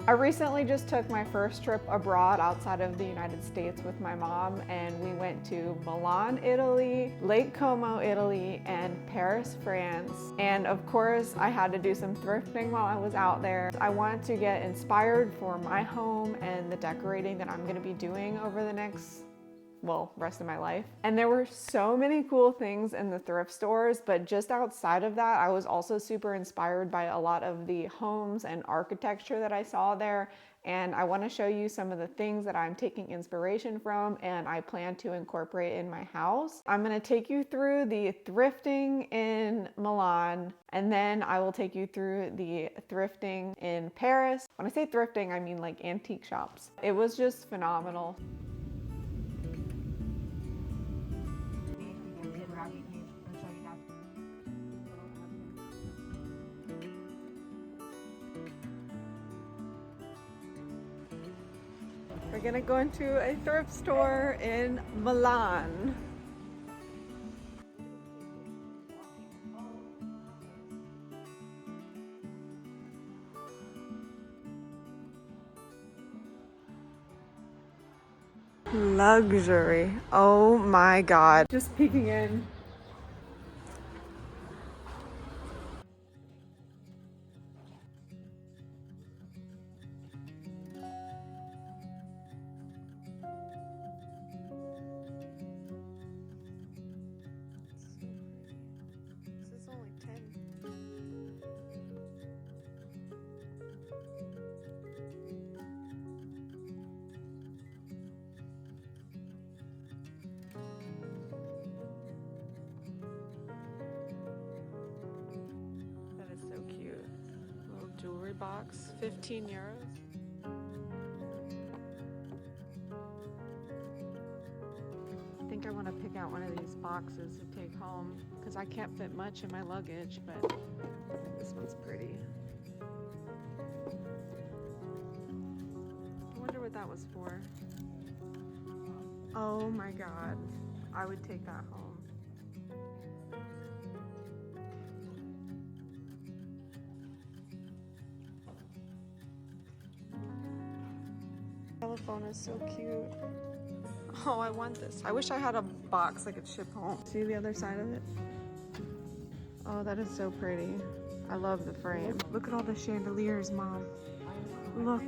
I recently just took my first trip abroad outside of the United States with my mom, and we went to Milan, Italy, Lake Como, Italy, and Paris, France. And of course, I had to do some thrifting while I was out there. I wanted to get inspired for my home and the decorating that I'm going to be doing over the next rest of my life. And there were so many cool things in the thrift stores, but just outside of that, I was also super inspired by a lot of the homes and architecture that I saw there. And I want to show you some of the things that I'm taking inspiration from and I plan to incorporate in my house. I'm going to take you through the thrifting in Milan, and then I will take you through the thrifting in Paris. When I say thrifting, I mean like antique shops. It was just phenomenal. We're gonna go into a thrift store in Milan. Luxury. Oh my God. Just peeking in. This is only 10. That is so cute. Little jewelry box, 15 euros. I think I want to pick out one of these boxes to take home because I can't fit much in my luggage, but this one's pretty. I wonder what that was for. Oh my God, I would take that home. Telephone is so cute. Oh, I want this. I wish I had a box I could ship home. See the other side of it? Oh, that is so pretty. I love the frame. Look at all the chandeliers, Mom. Look.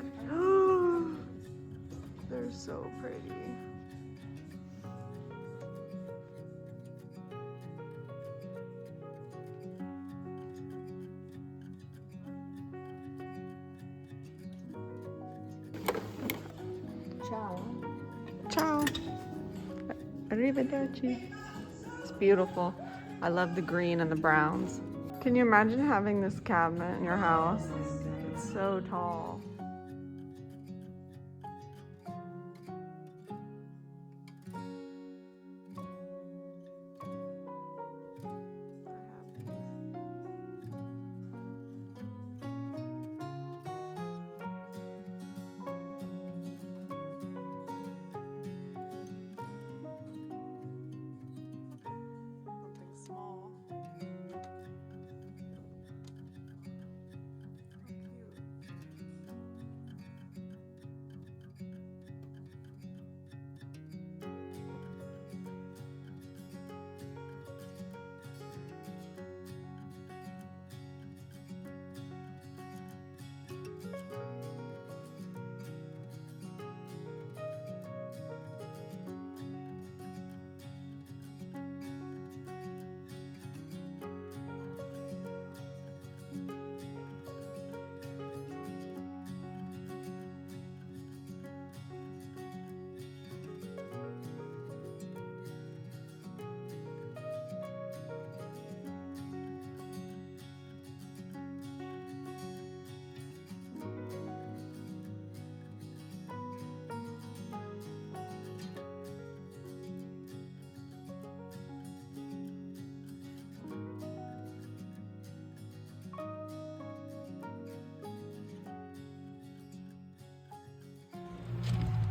They're so pretty. Ciao. Ciao. Arrivederci. It's beautiful. I love the green and the browns. Can you imagine having this cabinet in your house? It's so tall.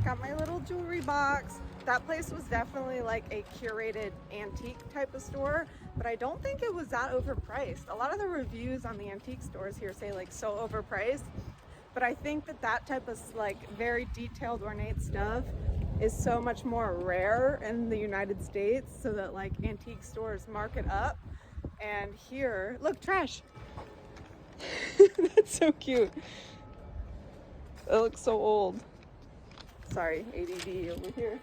Got my little jewelry box. That place was definitely like a curated antique type of store, but I don't think it was that overpriced. A lot of the reviews on the antique stores here say like so overpriced, But I think that that type of like very detailed, ornate stuff is so much more rare in the United States, so that like antique stores mark it up. And here, look, trash. That's so cute. It looks so old. Sorry, ADD over here.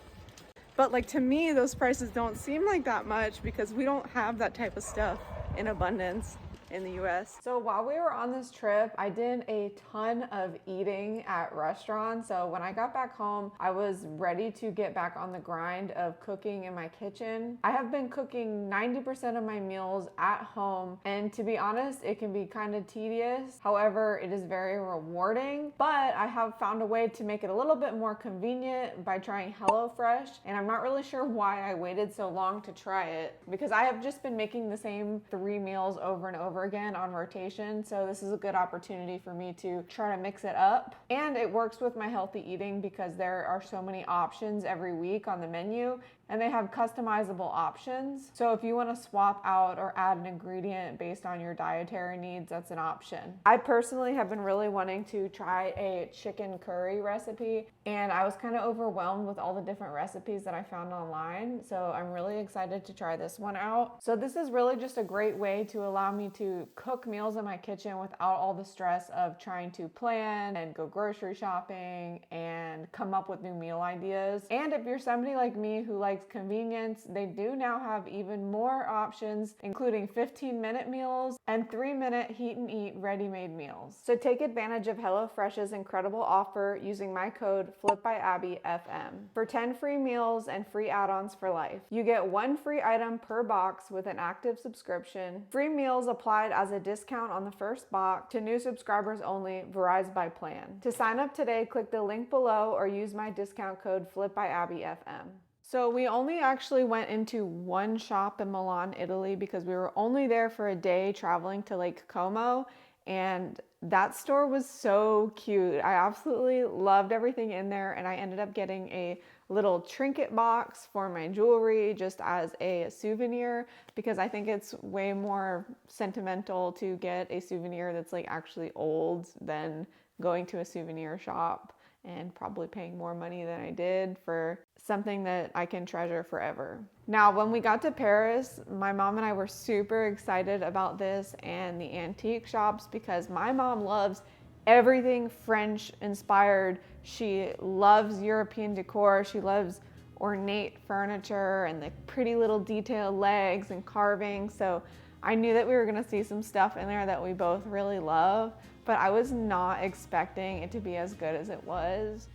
But like to me, those prices don't seem like that much because we don't have that type of stuff in abundance in the US. So while we were on this trip, I did a ton of eating at restaurants. So when I got back home, I was ready to get back on the grind of cooking in my kitchen. I have been cooking 90% of my meals at home, and to be honest, it can be kind of tedious. However, it is very rewarding, but I have found a way to make it a little bit more convenient by trying HelloFresh, and I'm not really sure why I waited so long to try it, because I have just been making the same 3 meals over and over again on rotation. So this is a good opportunity for me to try to mix it up. And it works with my healthy eating because there are so many options every week on the menu, and they have customizable options. So if you want to swap out or add an ingredient based on your dietary needs, that's an option. I personally have been really wanting to try a chicken curry recipe, and I was kind of overwhelmed with all the different recipes that I found online. So I'm really excited to try this one out. So this is really just a great way to allow me to cook meals in my kitchen without all the stress of trying to plan and go grocery shopping and come up with new meal ideas. And if you're somebody like me who likes convenience, they do now have even more options, including 15-minute meals and 3-minute heat and eat ready-made meals. So take advantage of HelloFresh's incredible offer using my code FlipByAbbeyFM for 10 free meals and free add-ons for life. You get 1 free item per box with an active subscription. Free meals applied as a discount on the first box to new subscribers only, varies by plan. To sign up today, click the link below or use my discount code FlipByAbbeyFM. So we only actually went into one shop in Milan, Italy, because we were only there for a day traveling to Lake Como, and that store was so cute. I absolutely loved everything in there, and I ended up getting a little trinket box for my jewelry just as a souvenir, because I think it's way more sentimental to get a souvenir that's like actually old than going to a souvenir shop and probably paying more money than I did for something that I can treasure forever. Now, when we got to Paris, my mom and I were super excited about this and the antique shops because my mom loves everything French inspired. She loves European decor. She loves ornate furniture and the pretty little detailed legs and carving. So I knew that we were gonna see some stuff in there that we both really love, but I was not expecting it to be as good as it was.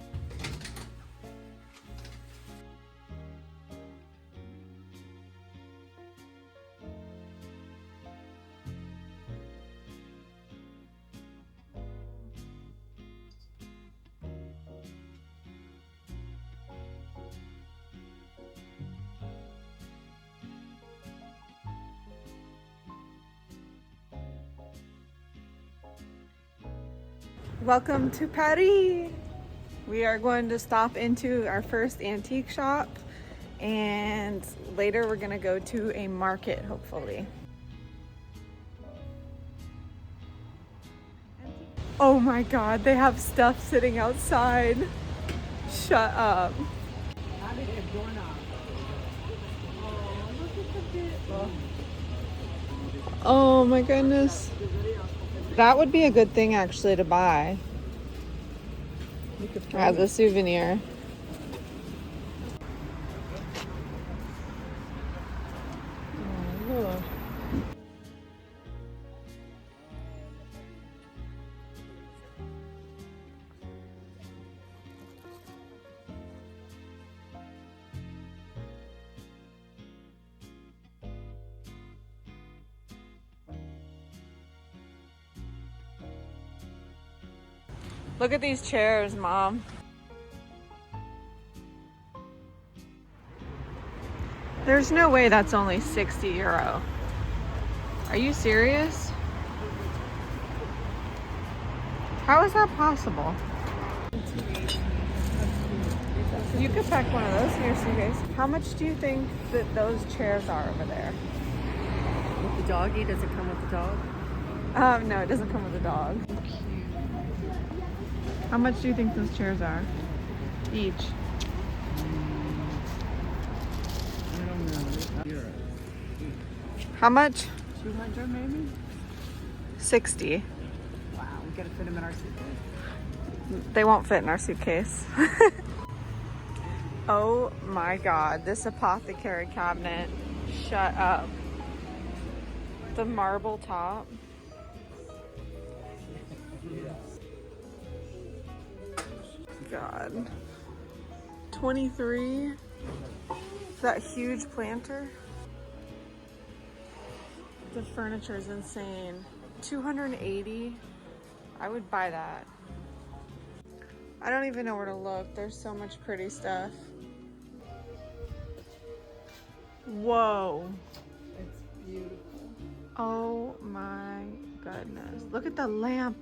Welcome to Paris! We are going to stop into our first antique shop, and later we're going to go to a market, hopefully. Oh my god, they have stuff sitting outside. Shut up. Oh my goodness. That would be a good thing actually to buy as a souvenir. Oh. Look at these chairs, Mom. There's no way that's only 60 euro. Are you serious? How is that possible? You could pack one of those in your suitcase. How much do you think that those chairs are over there? With the doggy, does it come with the dog? No, it doesn't come with a dog. How much do you think those chairs are? Each. I don't know. How much? 200 maybe? 60. Wow, we gotta fit them in our suitcase. They won't fit in our suitcase. Oh my god, this apothecary cabinet. Shut up. The marble top. God. 23. That huge planter. The furniture is insane. 280. I would buy that. I don't even know where to look. There's so much pretty stuff. Whoa. It's beautiful. Oh my goodness. Look at the lamp.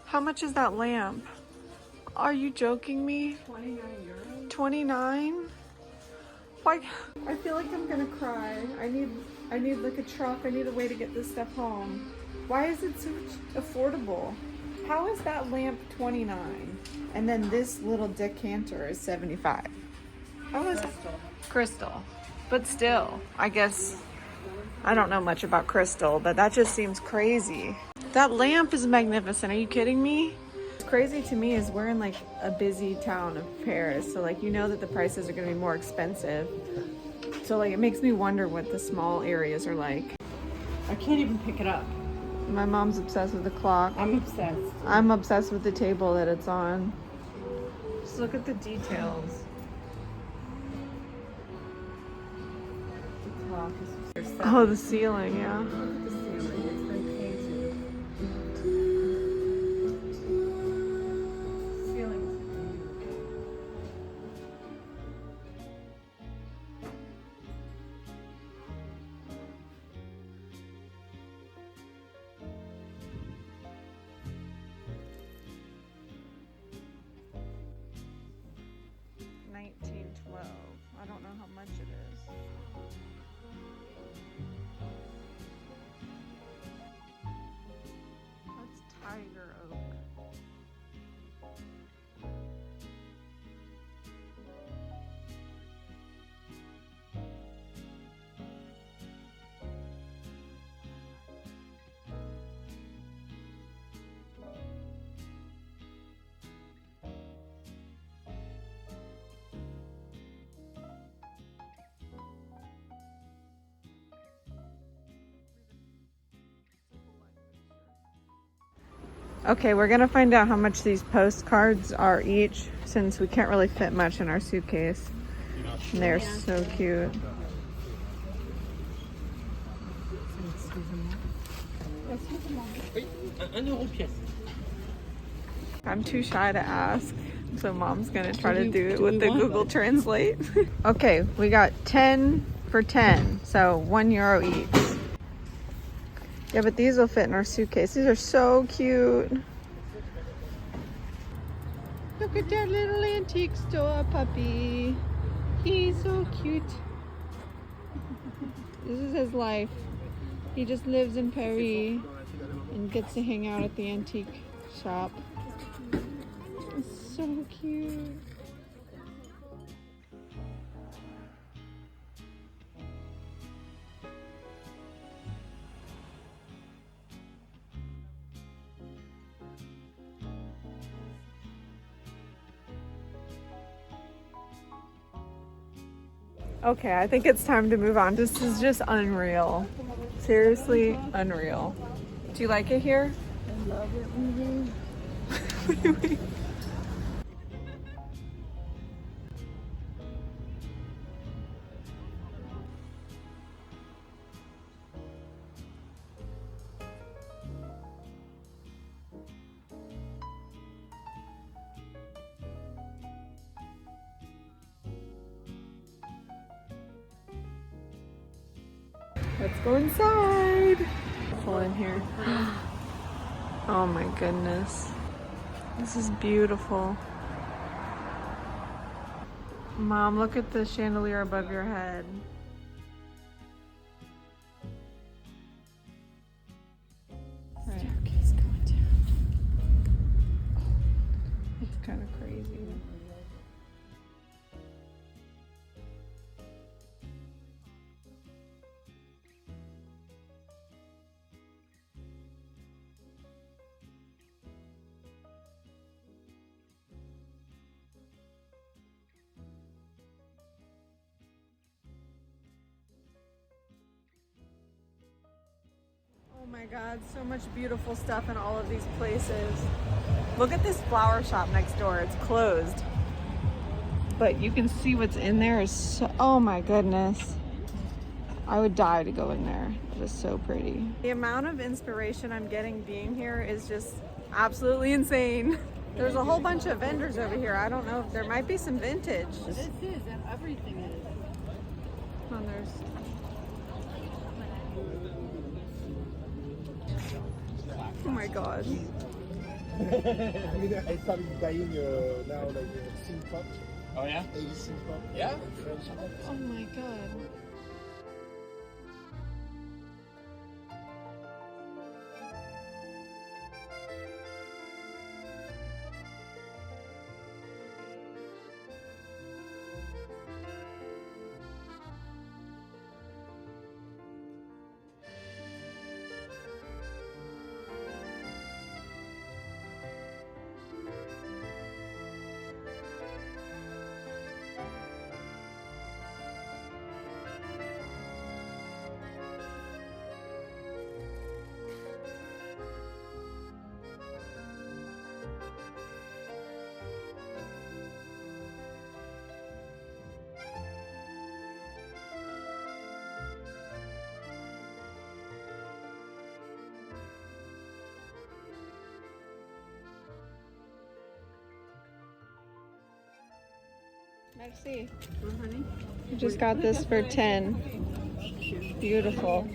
How much is that lamp? Are you joking me? 29 euros? 29? Why? I feel like I'm gonna cry. I need like a truck. I need a way to get this stuff home. Why is it so affordable? How is that lamp 29? And then this little decanter is 75. How is crystal? But still, I guess I don't know much about crystal, but that just seems crazy. That lamp is magnificent. Are you kidding me? What's crazy to me is we're in like a busy town of Paris, so like you know that the prices are going to be more expensive. So like it makes me wonder what the small areas are like. I can't even pick it up. My mom's obsessed with the clock. I'm obsessed. I'm obsessed with the table that it's on. Just look at the details. The clock is Oh, the ceiling, yeah. Look at the ceiling. It's been painted. Ceiling's beautiful. $19.12. I don't know how much it is. That's tiger oak. Okay, we're gonna find out how much these postcards are each, since we can't really fit much in our suitcase. And they're so cute. I'm too shy to ask, so mom's gonna try to do it with the Google Translate. Okay, we got 10 for 10, so €1 each. Yeah, but these will fit in our suitcase. These are so cute. Look at that little antique store puppy. He's so cute. This is his life. He just lives in Paris and gets to hang out at the antique shop. It's so cute. Okay, I think it's time to move on. This is just unreal. Seriously, unreal. Do you like it here? I love it. Mm-hmm. What do you mean? Let's go inside. Pull in here. Oh my goodness. This is beautiful. Mom, look at the chandelier above your head. Staircase going down. my God, so much beautiful stuff in all of these places. Look at this flower shop next door. It's closed. But you can see what's in there is so, oh my goodness. I would die to go in there. It is so pretty. The amount of inspiration I'm getting being here is just absolutely insane. There's a whole bunch of vendors over here. I don't know if there might be some vintage. This is, and everything is. Oh, there's... Oh my God. I mean, I started buying now like synth pop. Oh yeah? 80 synth pop. Yeah? And French pop. Oh my God. Merci. Honey. I just got this for 10. Beautiful.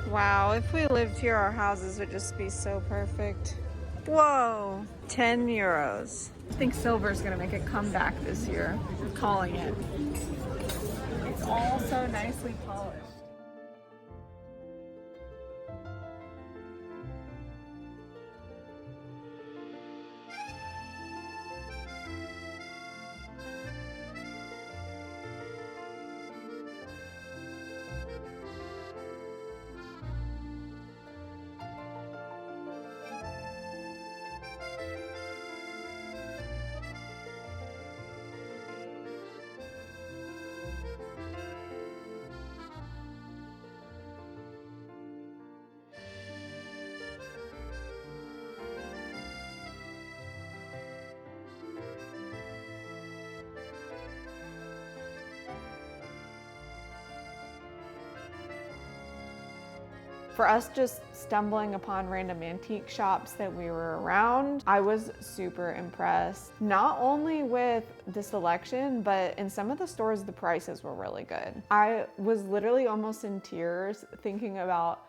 Wow, if we lived here, our houses would just be so perfect. Whoa, 10 euros. I think silver's gonna make a comeback this year. I'm calling it. It's all so nicely polished. For us just stumbling upon random antique shops that we were around, I was super impressed. Not only with the selection, but in some of the stores, the prices were really good. I was literally almost in tears thinking about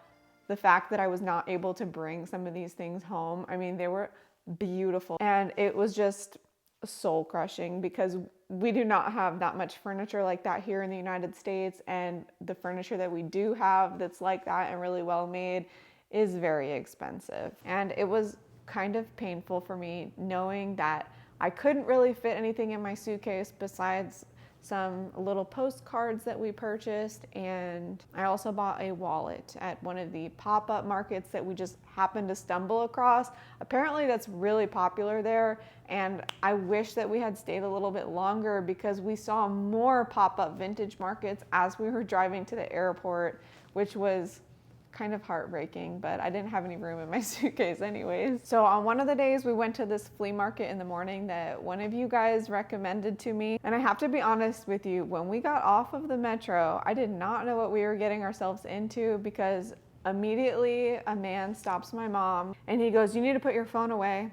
the fact that I was not able to bring some of these things home. I mean, they were beautiful. And it was just soul crushing because we do not have that much furniture like that here in the United States, and the furniture that we do have that's like that and really well made is very expensive. And it was kind of painful for me knowing that I couldn't really fit anything in my suitcase besides some little postcards that we purchased, and I also bought a wallet at one of the pop-up markets that we just happened to stumble across. Apparently that's really popular there, and I wish that we had stayed a little bit longer because we saw more pop-up vintage markets as we were driving to the airport, which was kind of heartbreaking, but I didn't have any room in my suitcase anyways. So on one of the days we went to this flea market in the morning that one of you guys recommended to me. And I have to be honest with you, when we got off of the metro, I did not know what we were getting ourselves into, because immediately a man stops my mom and he goes, "You need to put your phone away.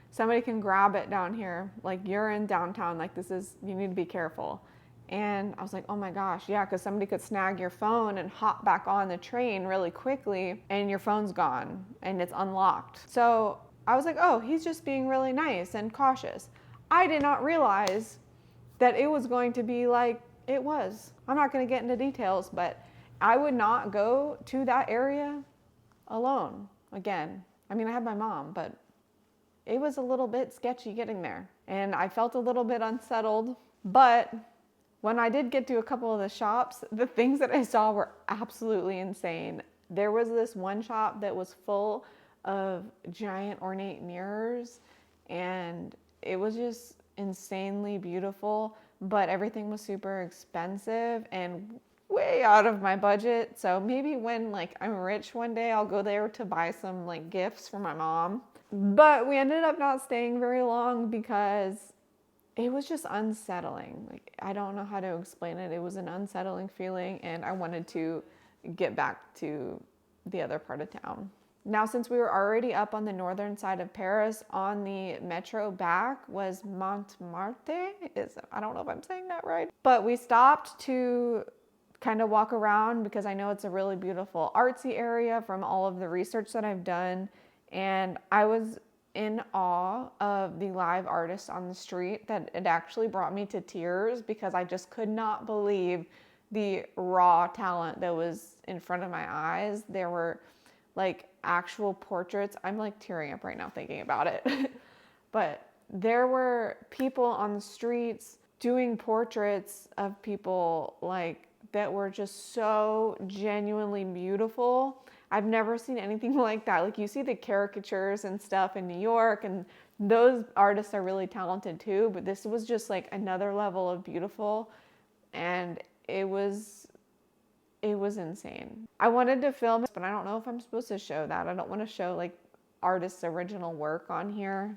Somebody can grab it down here. Like, you're in downtown, like you need to be careful." And I was like, oh my gosh, yeah, because somebody could snag your phone and hop back on the train really quickly and your phone's gone and it's unlocked. So I was like, oh, he's just being really nice and cautious. I did not realize that it was going to be like it was. I'm not going to get into details, but I would not go to that area alone again. I mean, I had my mom, but it was a little bit sketchy getting there. And I felt a little bit unsettled, but when I did get to a couple of the shops, the things that I saw were absolutely insane. There was this one shop that was full of giant ornate mirrors, and it was just insanely beautiful, but everything was super expensive and way out of my budget. So maybe when like I'm rich one day, I'll go there to buy some like gifts for my mom. But we ended up not staying very long because it was just unsettling. Like, I don't know how to explain it. It was an unsettling feeling, and I wanted to get back to the other part of town. Now, since we were already up on the northern side of Paris, on the metro back was Montmartre. I don't know if I'm saying that right. But we stopped to kind of walk around because I know it's a really beautiful artsy area from all of the research that I've done. And I was in awe of the live artists on the street that it actually brought me to tears, because I just could not believe the raw talent that was in front of my eyes. There were like actual portraits. I'm like tearing up right now thinking about it. But there were people on the streets doing portraits of people like that were just so genuinely beautiful. I've never seen anything like that. Like, you see the caricatures and stuff in New York, and those artists are really talented too, but this was just like another level of beautiful, and it was insane. I wanted to film it, but I don't know if I'm supposed to show that. I don't want to show like artists' original work on here.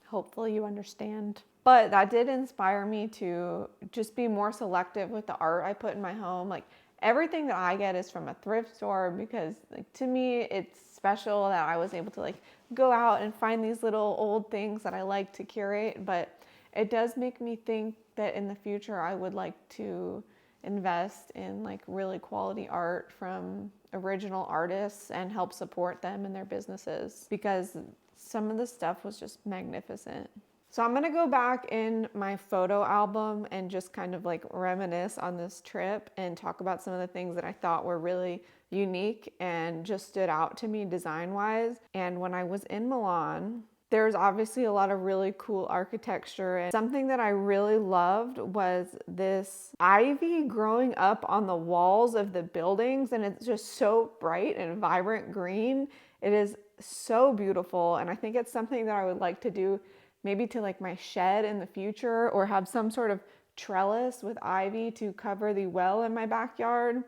Hopefully you understand. But that did inspire me to just be more selective with the art I put in my home. Like, everything that I get is from a thrift store, because like, to me it's special that I was able to like go out and find these little old things that I like to curate. But it does make me think that in the future I would like to invest in like really quality art from original artists and help support them in their businesses, because some of the stuff was just magnificent. So I'm gonna go back in my photo album and just kind of like reminisce on this trip and talk about some of the things that I thought were really unique and just stood out to me design-wise. And when I was in Milan, there's obviously a lot of really cool architecture, and something that I really loved was this ivy growing up on the walls of the buildings, and it's just so bright and vibrant green. It is so beautiful, and I think it's something that I would like to do maybe to like my shed in the future, or have some sort of trellis with ivy to cover the well in my backyard.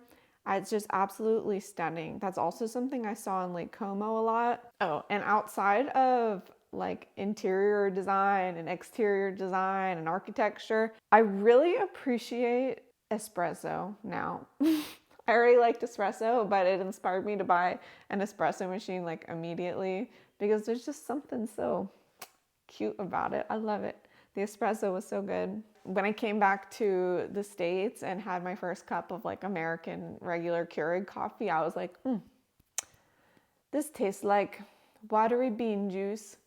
It's just absolutely stunning. That's also something I saw in Lake Como a lot. Oh, and outside of like interior design and exterior design and architecture, I really appreciate espresso now. I already liked espresso, but it inspired me to buy an espresso machine like immediately, because there's just something so cute about it. I love it. The espresso was so good. When I came back to the States and had my first cup of like American regular Keurig coffee, I was like, this tastes like watery bean juice.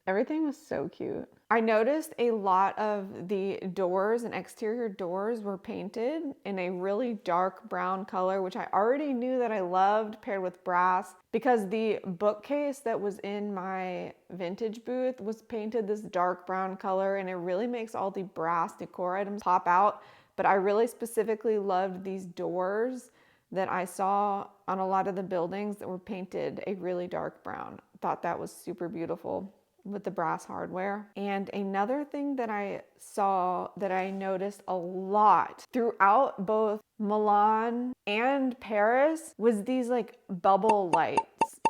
Everything was so cute. I noticed a lot of the doors and exterior doors were painted in a really dark brown color, which I already knew that I loved, paired with brass, because the bookcase that was in my vintage booth was painted this dark brown color, and it really makes all the brass decor items pop out. But I really specifically loved these doors that I saw on a lot of the buildings that were painted a really dark brown. Thought that was super beautiful. with the brass hardware. And another thing that I saw that I noticed a lot throughout both Milan and Paris was these like bubble lights,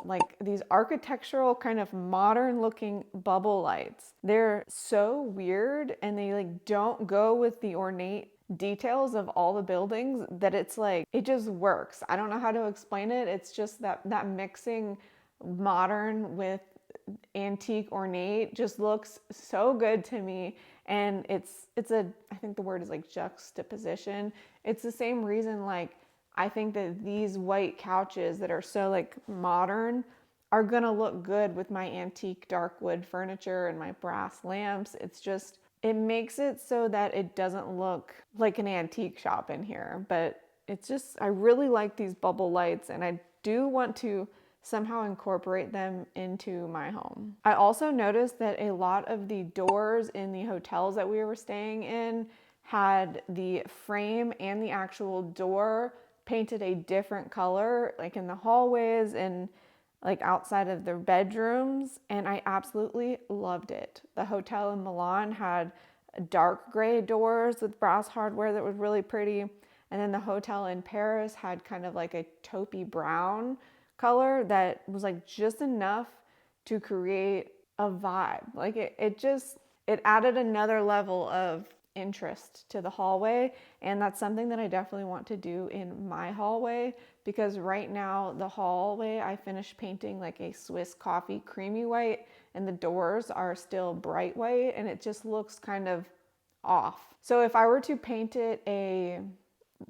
like these architectural kind of modern looking bubble lights. They're so weird and they like don't go with the ornate details of all the buildings that it's like it just works. I don't know how to explain it. It's just that mixing modern with antique ornate just looks so good to me. And it's a, I think the word is like juxtaposition. It's the same reason like I think that these white couches that are so like modern are gonna look good with my antique dark wood furniture and my brass lamps. It's just, it makes it so that it doesn't look like an antique shop in here. But it's just, I really like these bubble lights and I do want to somehow incorporate them into my home. I also noticed that a lot of the doors in the hotels that we were staying in had the frame and the actual door painted a different color, like in the hallways and like outside of their bedrooms, and I absolutely loved it. The hotel in Milan had dark gray doors with brass hardware that was really pretty, and then the hotel in Paris had kind of like a taupey brown color that was like just enough to create a vibe. Like it added another level of interest to the hallway, and that's something that I definitely want to do in my hallway, because right now the hallway I finished painting like a Swiss coffee creamy white and the doors are still bright white and it just looks kind of off. So if I were to paint it a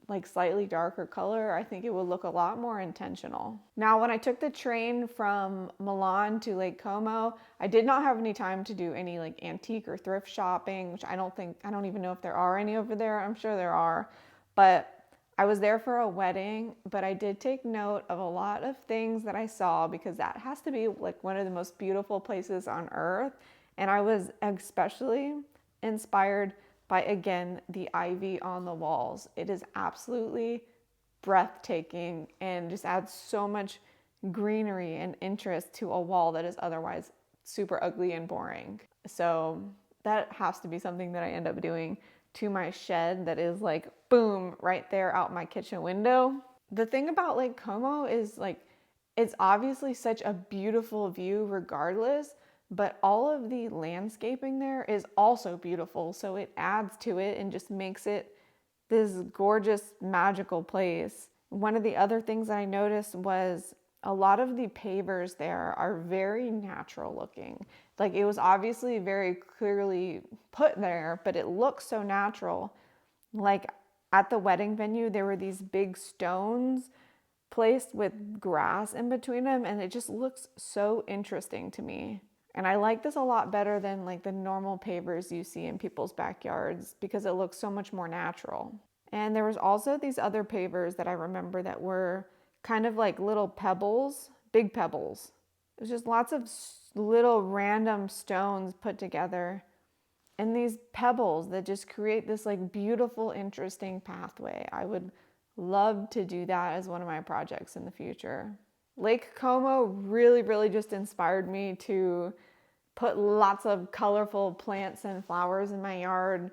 like slightly darker color, I think it would look a lot more intentional. Now, when I took the train from Milan to Lake Como, I did not have any time to do any like antique or thrift shopping, which I don't even know if there are any over there. I'm sure there are, but I was there for a wedding. But I did take note of a lot of things that I saw, because that has to be like one of the most beautiful places on earth. And I was especially inspired by, again, the ivy on the walls. It is absolutely breathtaking and just adds so much greenery and interest to a wall that is otherwise super ugly and boring. So that has to be something that I end up doing to my shed that is like, boom, right there out my kitchen window. The thing about Lake Como is like, it's obviously such a beautiful view regardless, but all of the landscaping there is also beautiful. So it adds to it and just makes it this gorgeous, magical place. One of the other things that I noticed was a lot of the pavers there are very natural looking. Like it was obviously very clearly put there, but it looks so natural. Like at the wedding venue, there were these big stones placed with grass in between them, and it just looks so interesting to me. And I like this a lot better than like the normal pavers you see in people's backyards, because it looks so much more natural. And there was also these other pavers that I remember that were kind of like little pebbles, big pebbles. It was just lots of little random stones put together. And these pebbles that just create this like beautiful, interesting pathway. I would love to do that as one of my projects in the future. Lake Como really just inspired me to put lots of colorful plants and flowers in my yard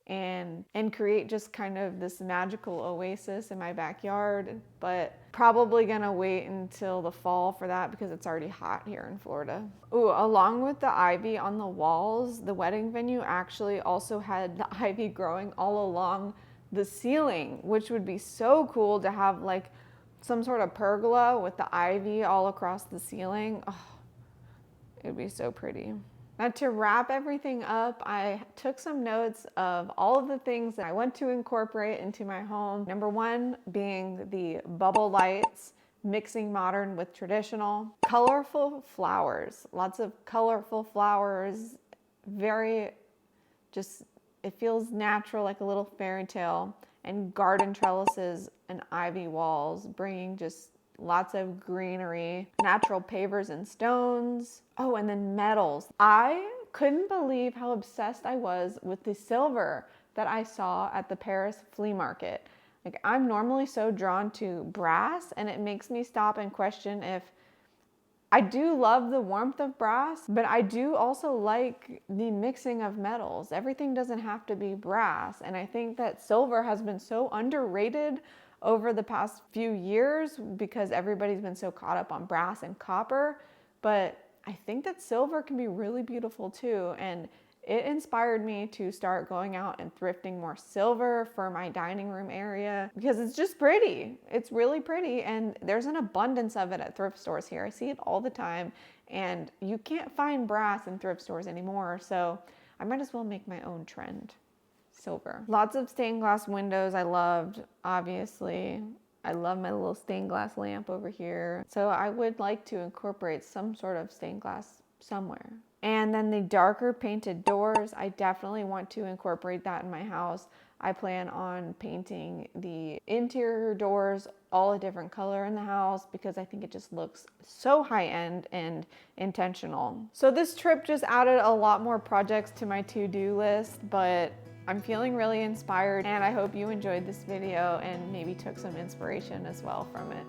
and create just kind of this magical oasis in my backyard. But probably gonna wait until the fall for that, because it's already hot here in Florida. Ooh, along with the ivy on the walls, the wedding venue actually also had the ivy growing all along the ceiling, which would be so cool to have like some sort of pergola with the ivy all across the ceiling. Oh, it'd be so pretty. Now, to wrap everything up, I took some notes of all of the things that I want to incorporate into my home. Number one being the bubble lights, mixing modern with traditional. Colorful flowers, lots of colorful flowers, very just, it feels natural, like a little fairy tale. And garden trellises and ivy walls, bringing just lots of greenery, natural pavers and stones. Oh, and then metals. I couldn't believe how obsessed I was with the silver that I saw at the Paris flea market. Like, I'm normally so drawn to brass, and it makes me stop and question if I do love the warmth of brass, but I do also like the mixing of metals. Everything doesn't have to be brass. And I think that silver has been so underrated over the past few years because everybody's been so caught up on brass and copper. But I think that silver can be really beautiful too. And it inspired me to start going out and thrifting more silver for my dining room area because it's just pretty. It's really pretty, and there's an abundance of it at thrift stores here. I see it all the time, and you can't find brass in thrift stores anymore, so I might as well make my own trend. Silver. Lots of stained glass windows I loved, obviously. I love my little stained glass lamp over here. So I would like to incorporate some sort of stained glass somewhere. And then the darker painted doors, I definitely want to incorporate that in my house. I plan on painting the interior doors all a different color in the house because I think it just looks so high-end and intentional. So this trip just added a lot more projects to my to-do list, but I'm feeling really inspired, and I hope you enjoyed this video and maybe took some inspiration as well from it.